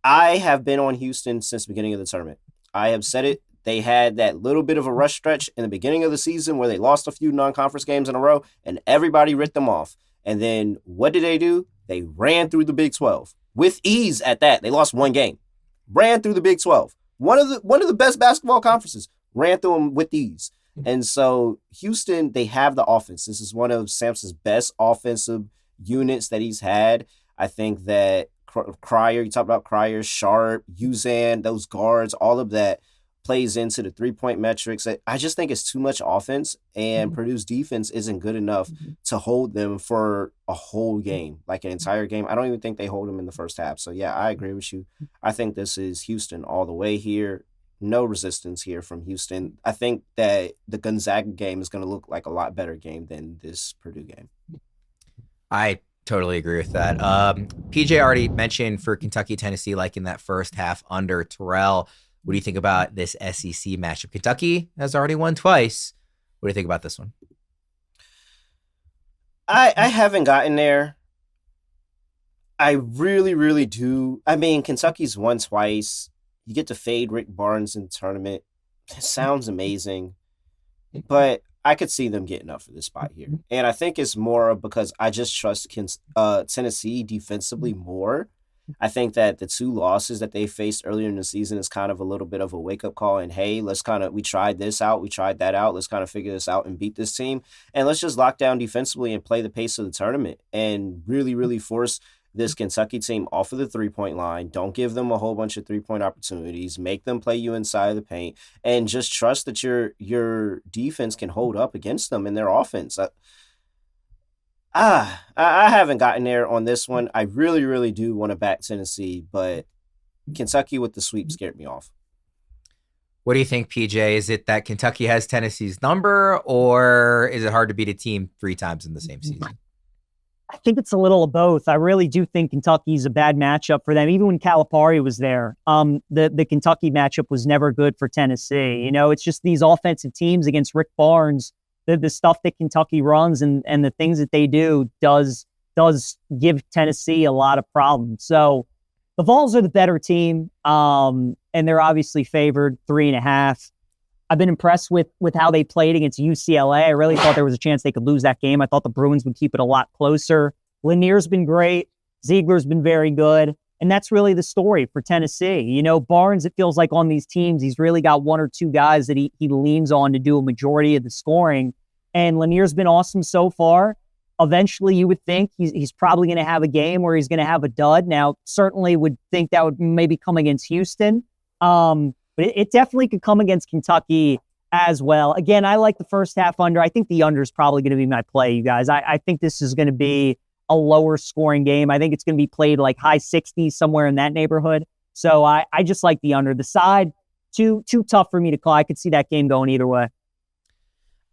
I have been on Houston since the beginning of the tournament. I have said it. They had that little bit of a rush stretch in the beginning of the season where they lost a few non-conference games in a row, and everybody writ them off. And then what did they do? They ran through the Big 12 with ease at that. They lost one game. Ran through the Big 12. One of the best basketball conferences. Ran through them with ease. And so Houston, they have the offense. This is one of Sampson's best offensive units that he's had. I think that Crier, you talked about Crier, Sharp, Uzan, those guards, all of that plays into the 3-point metrics. I just think it's too much offense, and Purdue's defense isn't good enough to hold them for a whole game, like an entire game. I don't even think they hold them in the first half. So, yeah, I agree with you. I think this is Houston all the way here. No resistance here from Houston. I think that the Gonzaga game is going to look like a lot better game than this Purdue game. I totally agree with that. PJ already mentioned for Kentucky, Tennessee, like in that first half under. Terrell, what do you think about this SEC matchup? Kentucky has already won twice. What do you think about this one? I haven't gotten there. I really, really do. I mean, Kentucky's won twice. You get to fade Rick Barnes in the tournament. It sounds amazing. But I could see them getting up for this spot here. And I think it's more because I just trust Tennessee defensively more. I think that the 2 losses that they faced earlier in the season is kind of a little bit of a wake-up call. And, hey, we tried this out. We tried that out. Let's kind of figure this out and beat this team. And let's just lock down defensively and play the pace of the tournament and really, really force this Kentucky team off of the 3-point line. Don't give them a whole bunch of 3-point opportunities. Make them play you inside of the paint, and just trust that your defense can hold up against them in their offense. I haven't gotten there on this one. I really, really do want to back Tennessee, but Kentucky with the sweep scared me off. What do you think, PJ? Is it that Kentucky has Tennessee's number, or is it hard to beat a team 3 times in the same season? I think it's a little of both. I really do think Kentucky's a bad matchup for them. Even when Calipari was there, the Kentucky matchup was never good for Tennessee. It's just these offensive teams against Rick Barnes. The stuff that Kentucky runs and the things that they do does give Tennessee a lot of problems. So the Vols are the better team, and they're obviously favored 3.5. I've been impressed with how they played against UCLA. I really thought there was a chance they could lose that game. I thought the Bruins would keep it a lot closer. Lanier's been great. Ziegler's been very good. And that's really the story for Tennessee. Barnes, it feels like on these teams, he's really got 1 or 2 guys that he leans on to do a majority of the scoring. And Lanier's been awesome so far. Eventually, you would think he's probably going to have a game where he's going to have a dud. Now, certainly would think that would maybe come against Houston. But it definitely could come against Kentucky as well. Again, I like the first half under. I think the under is probably going to be my play, you guys. I think this is going to be a lower scoring game. I think it's going to be played like high 60s, somewhere in that neighborhood. So I just like the under. The side, too tough for me to call. I could see that game going either way.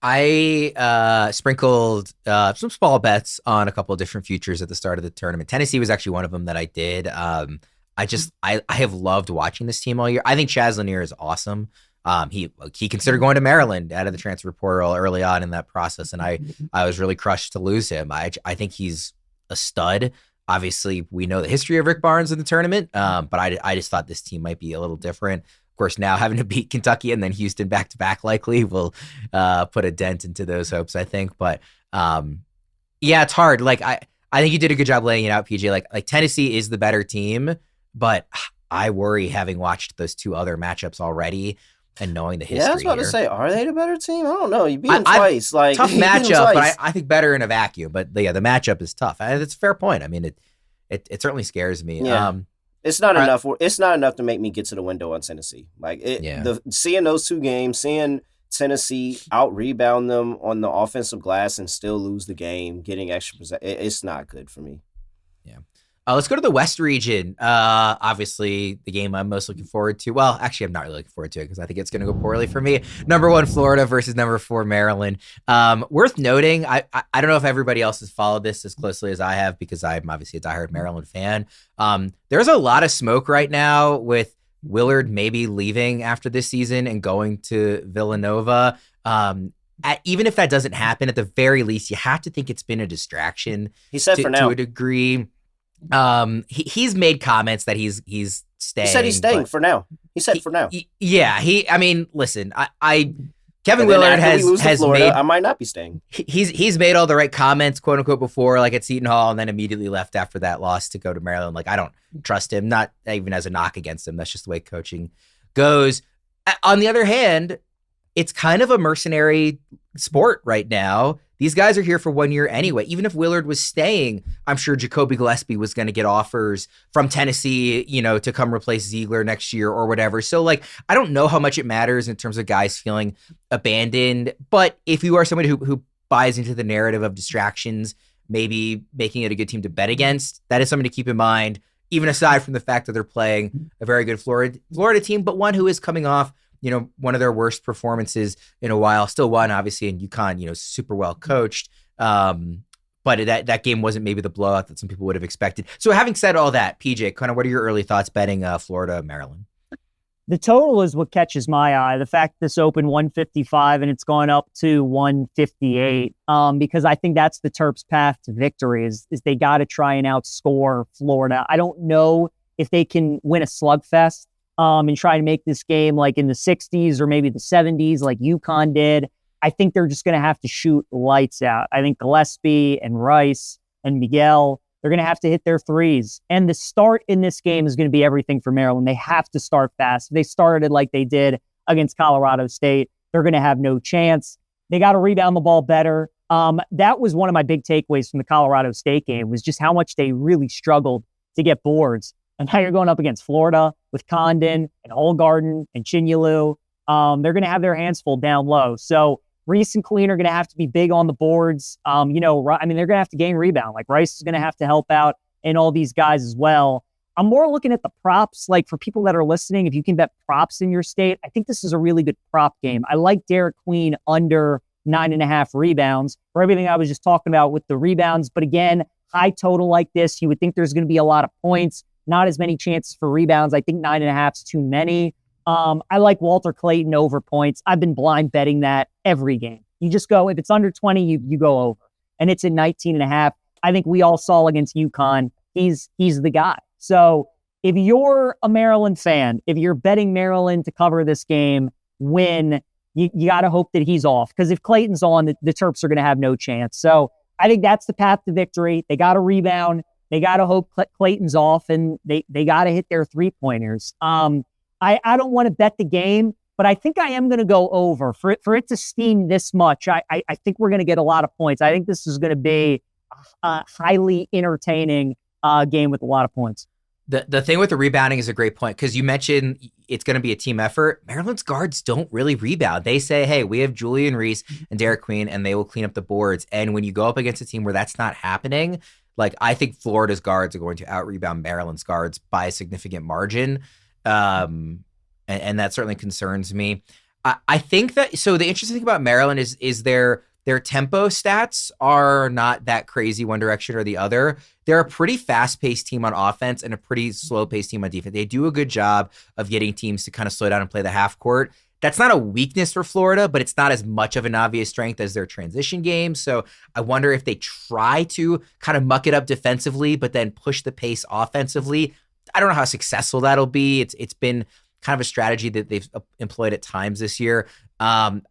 I sprinkled some small bets on a couple of different futures at the start of the tournament. Tennessee was actually one of them that I did. I have loved watching this team all year. I think Chaz Lanier is awesome. He considered going to Maryland out of the transfer portal early on in that process, and I was really crushed to lose him. I think he's a stud. Obviously, we know the history of Rick Barnes in the tournament, but I just thought this team might be a little different. Of course, now having to beat Kentucky and then Houston back-to-back likely will put a dent into those hopes, I think. But yeah, it's hard. Like I think you did a good job laying it out, PJ. Like Tennessee is the better team, but I worry, having watched those 2 other matchups already and knowing the history. Yeah, I was about to say, are they the better team? I don't know. You beat them twice. Like tough matchup, but I think better in a vacuum. But yeah, the matchup is tough. It's a fair point. I mean, it certainly scares me. Yeah. It's not enough. It's not enough to make me get to the window on Tennessee. Like seeing those 2 games, seeing Tennessee out rebound them on the offensive glass and still lose the game, getting extra possession. It's not good for me. Yeah. Let's go to the West region. Obviously, the game I'm most looking forward to. Well, actually, I'm not really looking forward to it because I think it's going to go poorly for me. Number 1, Florida versus number 4, Maryland. Worth noting, I don't know if everybody else has followed this as closely as I have because I'm obviously a diehard Maryland fan. There's a lot of smoke right now with Willard maybe leaving after this season and going to Villanova. Even if that doesn't happen, at the very least, you have to think it's been a distraction. He said for now to a degree. He's made comments that he's staying. He said he's staying for now. He said for now. Yeah. I mean, listen, Kevin Willard has Florida, made. I might not be staying. He's made all the right comments, quote unquote, before, like at Seton Hall, and then immediately left after that loss to go to Maryland. Like I don't trust him, not even as a knock against him. That's just the way coaching goes. On the other hand, it's kind of a mercenary sport right now. These guys are here for 1 year anyway. Even if Willard was staying, I'm sure Jacoby Gillespie was going to get offers from Tennessee, to come replace Ziegler next year or whatever. So, like, I don't know how much it matters in terms of guys feeling abandoned. But if you are somebody who buys into the narrative of distractions, maybe making it a good team to bet against, that is something to keep in mind, even aside from the fact that they're playing a very good Florida team, but one who is coming off one of their worst performances in a while. Still won, obviously, and UConn, super well coached. But that game wasn't maybe the blowout that some people would have expected. So having said all that, PJ, kind of what are your early thoughts betting Florida, Maryland? The total is what catches my eye. The fact this opened 155 and it's gone up to 158, because I think that's the Terps' path to victory is they got to try and outscore Florida. I don't know if they can win a slugfest and try to make this game like in the 60s or maybe the 70s like UConn did. I think they're just going to have to shoot lights out. I think Gillespie and Rice and Miguel, they're going to have to hit their threes. And the start in this game is going to be everything for Maryland. They have to start fast. If they started like they did against Colorado State, they're going to have no chance. They got to rebound the ball better. That was one of my big takeaways from the Colorado State game, was just how much they really struggled to get boards. And now you're going up against Florida with Condon and Holgarden and Chinyelu. They're going to have their hands full down low. So Reese and Clean are going to have to be big on the boards. They're going to have to gain rebound. Like Rice is going to have to help out, and all these guys as well. I'm more looking at the props. Like, for people that are listening, if you can bet props in your state, I think this is a really good prop game. I like Derek Queen under 9.5 rebounds for everything I was just talking about with the rebounds. But again, high total like this, you would think there's going to be a lot of points, not as many chances for rebounds. I think 9.5 is too many. I like Walter Clayton over points. I've been blind betting that every game. You just go, if it's under 20, you go over. And it's at 19.5. I think we all saw against UConn, he's the guy. So if you're a Maryland fan, if you're betting Maryland to cover this game, win, you got to hope that he's off. Because if Clayton's on, the Terps are going to have no chance. So I think that's the path to victory. They got to rebound. They got to hope Clayton's off, and they got to hit their three-pointers. I don't want to bet the game, but I think I am going to go over. For it to steam this much, I think we're going to get a lot of points. I think this is going to be a highly entertaining game with a lot of points. The thing with the rebounding is a great point, because you mentioned it's going to be a team effort. Maryland's guards don't really rebound. They say, hey, we have Julian Reese and Derek Queen, and they will clean up the boards. And when you go up against a team where that's not happening, like, I think Florida's guards are going to out-rebound Maryland's guards by a significant margin. And that certainly concerns me. I think that, so the interesting thing about Maryland is their tempo stats are not that crazy one direction or the other. They're a pretty fast-paced team on offense and a pretty slow-paced team on defense. They do a good job of getting teams to kind of slow down and play the half court. That's not a weakness for Florida, but it's not as much of an obvious strength as their transition game. So I wonder if they try to kind of muck it up defensively, but then push the pace offensively. I don't know how successful that'll be. It's been kind of a strategy that they've employed at times this year. Like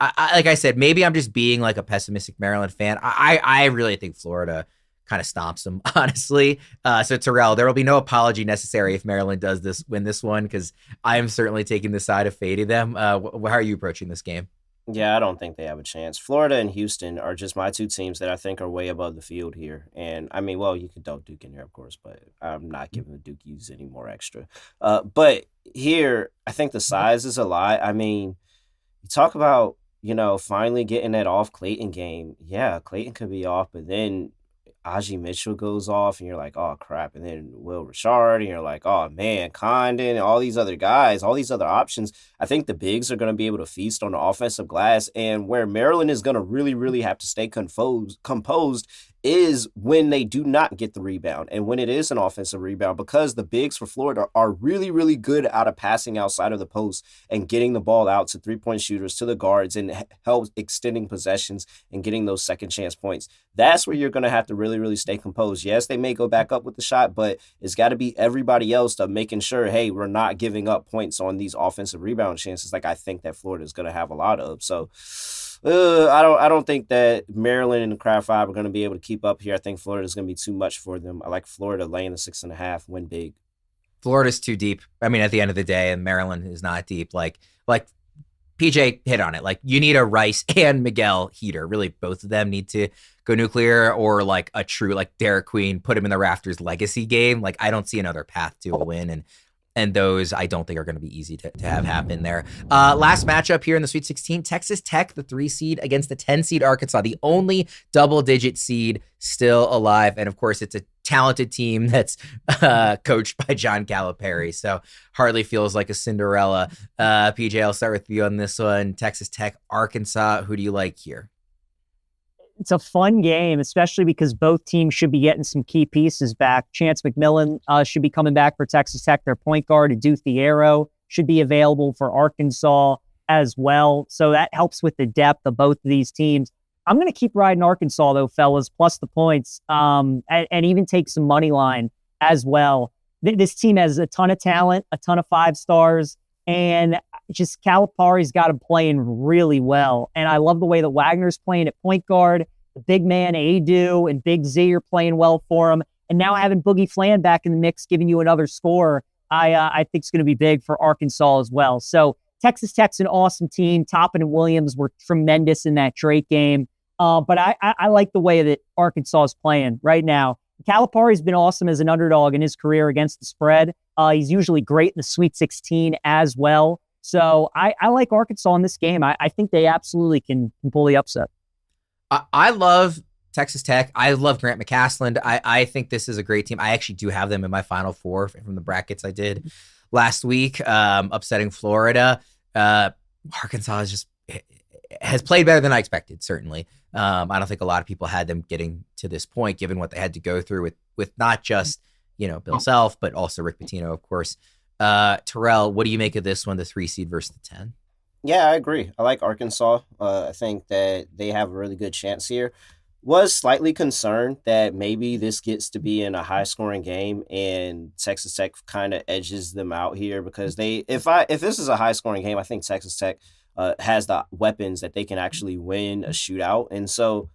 I said, maybe I'm just being like a pessimistic Maryland fan. I really think Florida kind of stomps them, honestly. So Terrell, there will be no apology necessary if Maryland does win this one, because I am certainly taking the side of fading them. How are you approaching this game? Yeah, I don't think they have a chance. Florida and Houston are just my two teams that I think are way above the field here. And I mean, well, you could dump Duke in here, of course, but I'm not giving the Dukies any more extra. But here, I think the size is a lot. I mean, you talk about, finally getting that off Clayton game. Yeah, Clayton could be off, but then Aji Mitchell goes off, and you're like, oh, crap. And then Will Richard, and you're like, oh, man, Condon, and all these other guys, all these other options. I think the bigs are going to be able to feast on the offensive glass. And where Maryland is going to really, really have to stay composed is when they do not get the rebound and when it is an offensive rebound, because the bigs for Florida are really, really good out of passing outside of the post and getting the ball out to three-point shooters, to the guards, and help extending possessions and getting those second chance points. That's where you're going to have to really, really stay composed. Yes, they may go back up with the shot, but it's got to be everybody else to making sure, hey, we're not giving up points on these offensive rebound chances like I think that Florida is going to have a lot of. So I don't think that Maryland and the Crab Five are going to be able to keep up here. I think Florida is going to be too much for them. I like Florida laying the 6.5, win big. Florida's too deep. I mean, at the end of the day, and Maryland is not deep. Like PJ hit on it. Like, you need a Rice and Miguel heater. Really, both of them need to go nuclear, or like a true, like, Derek Queen, put him in the rafters legacy game. Like, I don't see another path to a win. And those I don't think are going to be easy to have happen there. Last matchup here in the Sweet 16, Texas Tech, the 3 seed against the 10 seed Arkansas, the only double-digit seed still alive. And of course, it's a talented team that's coached by John Calipari. So hardly feels like a Cinderella. PJ, I'll start with you on this one. Texas Tech, Arkansas. Who do you like here? It's a fun game, especially because both teams should be getting some key pieces back. Chance McMillan should be coming back for Texas Tech. Their point guard, Adu Thiero, should be available for Arkansas as well. So that helps with the depth of both of these teams. I'm going to keep riding Arkansas, though, fellas, plus the points, and even take some money line as well. This team has a ton of talent, a ton of 5 stars, and just Calipari's got him playing really well. And I love the way that Wagner's playing at point guard. The big man, Adu, and Big Z are playing well for him. And now having Boogie Flan back in the mix, giving you another score, I think is going to be big for Arkansas as well. So Texas Tech's an awesome team. Toppin and Williams were tremendous in that Drake game. But I like the way that Arkansas is playing right now. Calipari's been awesome as an underdog in his career against the spread. He's usually great in the Sweet 16 as well. So I like Arkansas in this game. I think they absolutely can pull the upset. I love Texas Tech. I love Grant McCasland. I think this is a great team. I actually do have them in my Final Four from the brackets I did last week, upsetting Florida. Arkansas has played better than I expected, certainly. I don't think a lot of people had them getting to this point, given what they had to go through with not just, Bill Self, but also Rick Pitino, of course. Terrell, what do you make of this one, the 3 seed versus the 10? Yeah, I agree. I like Arkansas. I think that they have a really good chance here. Was slightly concerned that maybe this gets to be in a high-scoring game and Texas Tech kind of edges them out here because if this is a high-scoring game, I think Texas Tech has the weapons that they can actually win a shootout. And so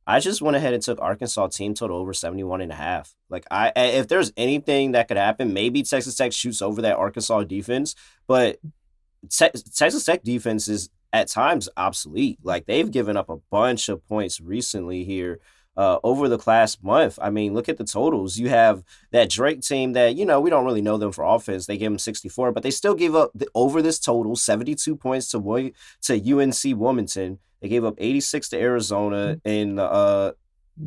I just went ahead and took Arkansas team total over 71.5. Like if there's anything that could happen, maybe Texas Tech shoots over that Arkansas defense, but Texas Tech defense is at times obsolete. Like they've given up a bunch of points recently here over the last month. I mean, look at the totals. You have that Drake team that, we don't really know them for offense. They gave them 64, but they still gave up over this total 72 points to UNC Wilmington. They gave up 86 to Arizona in the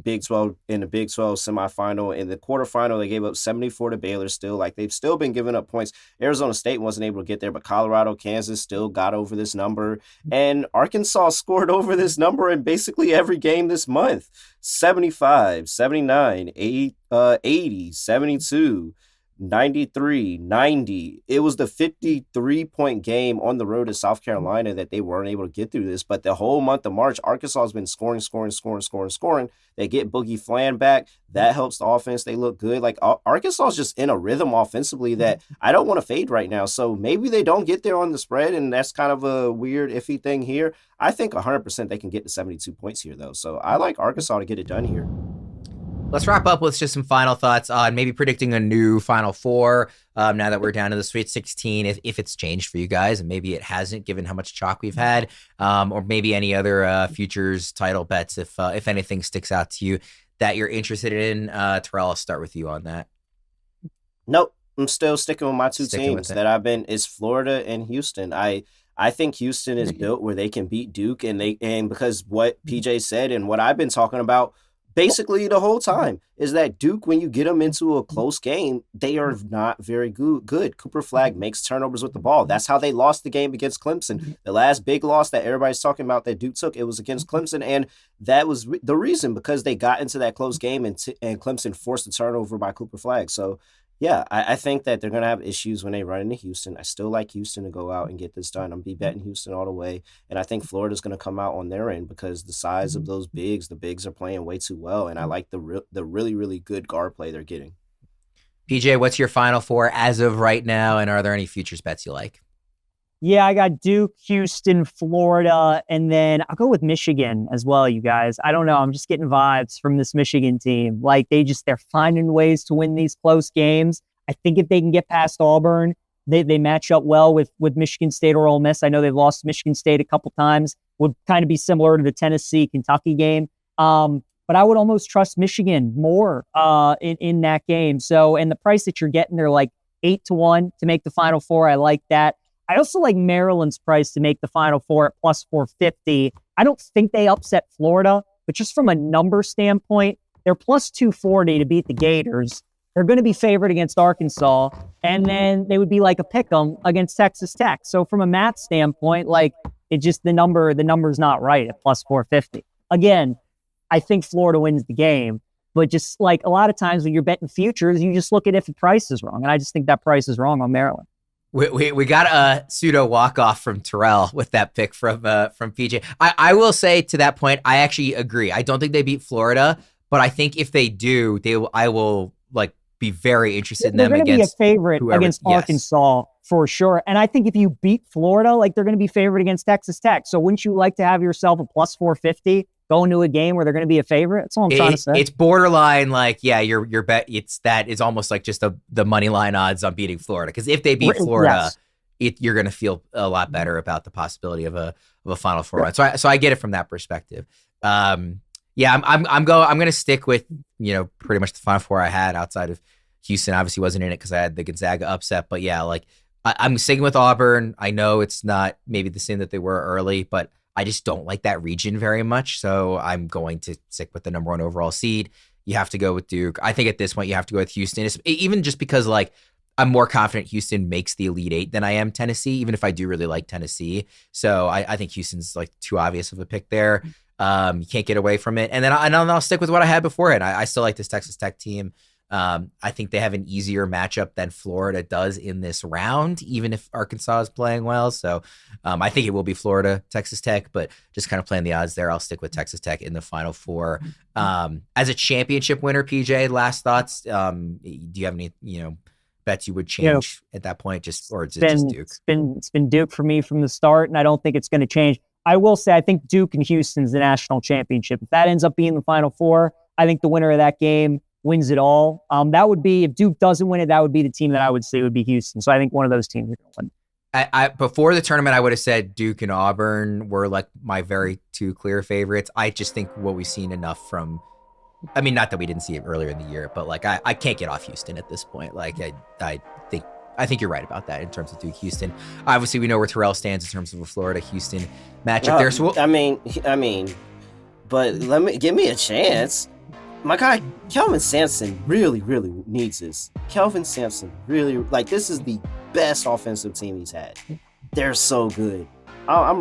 Big 12 semifinal. In the quarterfinal, they gave up 74 to Baylor still. Like they've still been giving up points. Arizona State wasn't able to get there, but Colorado, Kansas still got over this number. And Arkansas scored over this number in basically every game this month. 75, 79, 80, 72, 93, 90. It was the 53-point game on the road to South Carolina that they weren't able to get through this. But the whole month of March, Arkansas has been scoring. They get Boogie Flan back. That helps the offense. They look good. Like Arkansas is just in a rhythm offensively that I don't want to fade right now. So maybe they don't get there on the spread, and that's kind of a weird, iffy thing here. I think 100% they can get to 72 points here, though. So I like Arkansas to get it done here. Let's wrap up with just some final thoughts on maybe predicting a new Final Four now that we're down to the Sweet 16, if it's changed for you guys, and maybe it hasn't given how much chalk we've had, or maybe any other futures title bets if anything sticks out to you that you're interested in. Terrell, I'll start with you on that. Nope. I'm still sticking with my two teams that I've been. It's Florida and Houston. I think Houston is built where they can beat Duke, and because what PJ said and what I've been talking about basically the whole time is that Duke, when you get them into a close game, they are not very good. Cooper Flagg makes turnovers with the ball. That's how they lost the game against Clemson. The last big loss that everybody's talking about that Duke took, it was against Clemson, and that was the reason, because they got into that close game and Clemson forced a turnover by Cooper Flagg. So yeah, I think that they're going to have issues when they run into Houston. I still like Houston to go out and get this done. I'm be betting Houston all the way. And I think Florida's going to come out on their end because the size of those bigs, the bigs are playing way too well. And I like the really, really good guard play they're getting. PJ, what's your Final Four as of right now? And are there any futures bets you like? Yeah, I got Duke, Houston, Florida, and then I'll go with Michigan as well, you guys. I don't know. I'm just getting vibes from this Michigan team. Like they're finding ways to win these close games. I think if they can get past Auburn, they match up well with Michigan State or Ole Miss. I know they've lost to Michigan State a couple times. Would kind of be similar to the Tennessee-Kentucky game. But I would almost trust Michigan more in that game. So, and the price that you're getting, they're like 8-1 to make the Final Four. I like that. I also like Maryland's price to make the Final Four at plus 450. I don't think they upset Florida, but just from a number standpoint, they're plus 240 to beat the Gators. They're going to be favored against Arkansas, and then they would be like a pick'em against Texas Tech. So from a math standpoint, like it just the number's not right at plus 450. Again, I think Florida wins the game, but just like a lot of times when you're betting futures, you just look at if the price is wrong, and I just think that price is wrong on Maryland. We got a pseudo walk-off from Terrell with that pick from PJ. I will say to that point, I actually agree. I don't think they beat Florida, but I think if they do, I will like be very interested in them against They're going to be a favorite against Arkansas for sure. And I think if you beat Florida, like they're going to be favored against Texas Tech. So wouldn't you like to have yourself a plus 450 going to a game where they're going to be a favorite? That's all I'm trying to say. It's borderline like, yeah, your bet. It's almost like just the money line odds on beating Florida. Because if they beat Florida, you're going to feel a lot better about the possibility of a Final Four run. So I get it from that perspective. Yeah, I'm going to stick with, pretty much the Final Four I had outside of Houston. Obviously wasn't in it because I had the Gonzaga upset, but yeah, like I'm sticking with Auburn. I know it's not maybe the same that they were early, but I just don't like that region very much. So I'm going to stick with the number 1 overall seed. You have to go with Duke. I think at this point you have to go with Houston, even just because like I'm more confident Houston makes the Elite Eight than I am Tennessee, even if I do really like Tennessee. So I think Houston's like too obvious of a pick there. You can't get away from it. And then I'll stick with what I had beforehand. I still like this Texas Tech team. I think they have an easier matchup than Florida does in this round, even if Arkansas is playing well. So I think it will be Florida, Texas Tech, but just kind of playing the odds there. I'll stick with Texas Tech in the Final Four. As a championship winner, PJ, last thoughts? Do you have any, bets you would change at that point? Or is it just Duke? It's been Duke for me from the start, and I don't think it's going to change. I will say I think Duke and Houston's the national championship. If that ends up being the Final Four, I think the winner of that game wins it all. That would be, if Duke doesn't win it, that would be the team that I would say would be Houston. So I think one of those teams are going to win. I before the tournament, I would have said Duke and Auburn were like my very 2 clear favorites. I just think what we've seen enough from, I mean, not that we didn't see it earlier in the year, but like I can't get off Houston at this point. Like I think you're right about that in terms of Duke Houston. Obviously, we know where Terrell stands in terms of a Florida Houston matchup there. So I mean, but give me a chance. My guy Kelvin Sampson really, really needs this. Kelvin Sampson really, like, this is the best offensive team he's had. They're so good. I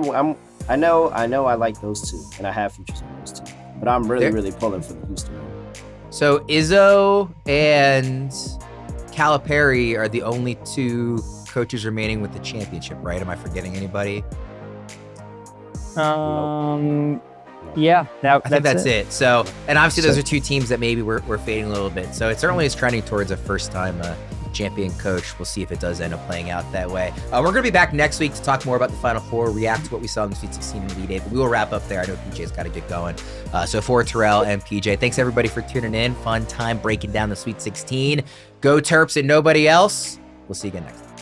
know I like those 2, and I have futures on those 2, but I'm really pulling for the Houston one. So Izzo and Calipari are the only 2 coaches remaining with the championship, right? Am I forgetting anybody? Yeah, I think that's it. So, and obviously those are 2 teams that maybe we're fading a little bit. So it certainly is trending towards a first-time champion coach. We'll see if it does end up playing out that way. We're going to be back next week to talk more about the Final Four, react to what we saw in the Sweet 16 and Elite Eight. But we will wrap up there. I know PJ's got to get going. So for Terrell and PJ, thanks everybody for tuning in. Fun time breaking down the Sweet 16. Go Terps and nobody else. We'll see you again next time.